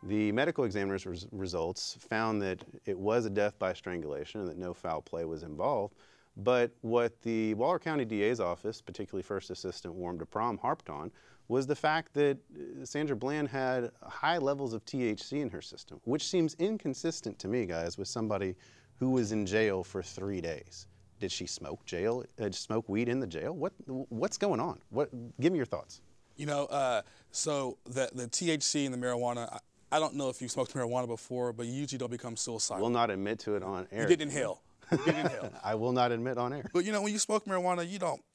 The medical examiner's results found that it was a death by strangulation and that no foul play was involved. But what the Waller County DA's office, particularly First Assistant Warm DeProm, harped on was the fact that Sandra Bland had high levels of THC in her system, which seems inconsistent to me, guys, with somebody who was in jail for 3 days. Did she smoke smoke weed in the jail? What's going on? Give me your thoughts. You know, so the THC and the marijuana, I don't know if you smoked marijuana before, but you usually don't become suicidal. Will not admit to it on air. You did inhale. You did inhale. I will not admit on air. But you know, when you smoke marijuana,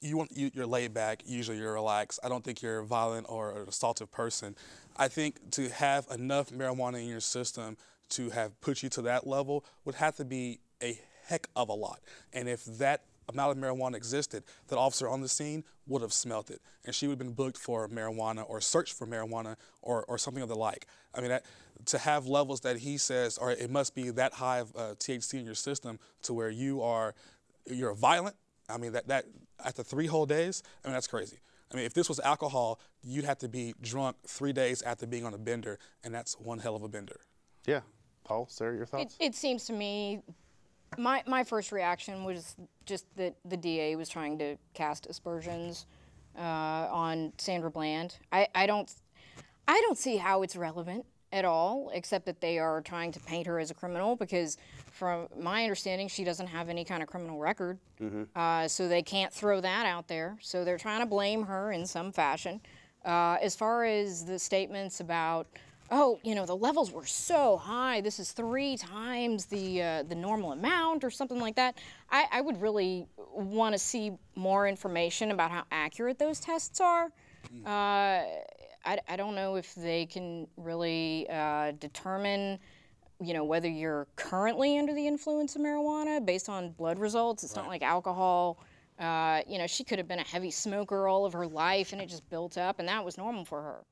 you're laid back. Usually, you're relaxed. I don't think you're a violent or an assaultive person. I think to have enough marijuana in your system to have put you to that level would have to be a heck of a lot. And if that amount of marijuana existed, that officer on the scene would have smelt it, and she would have been booked for marijuana or searched for marijuana or something of the like. I mean, to have levels that he says, or it must be that high of THC in your system to where you're violent. I mean, that after 3 whole days, I mean, that's crazy. I mean, if this was alcohol, you'd have to be drunk 3 days after being on a bender, and that's one hell of a bender. Yeah. Paul, Sarah, your thoughts? It seems to me, my first reaction was just that the DA was trying to cast aspersions on Sandra Bland. I don't see how it's relevant at all, except that they are trying to paint her as a criminal, because from my understanding, she doesn't have any kind of criminal record. So they can't throw that out there. So they're trying to blame her in some fashion. As far as the statements about, oh, you know, the levels were so high, this is 3 times the normal amount or something like that, I would really want to see more information about how accurate those tests are. I don't know if they can really determine, you know, whether you're currently under the influence of marijuana based on blood results. It's not like alcohol. You know, she could have been a heavy smoker all of her life and it just built up, and that was normal for her.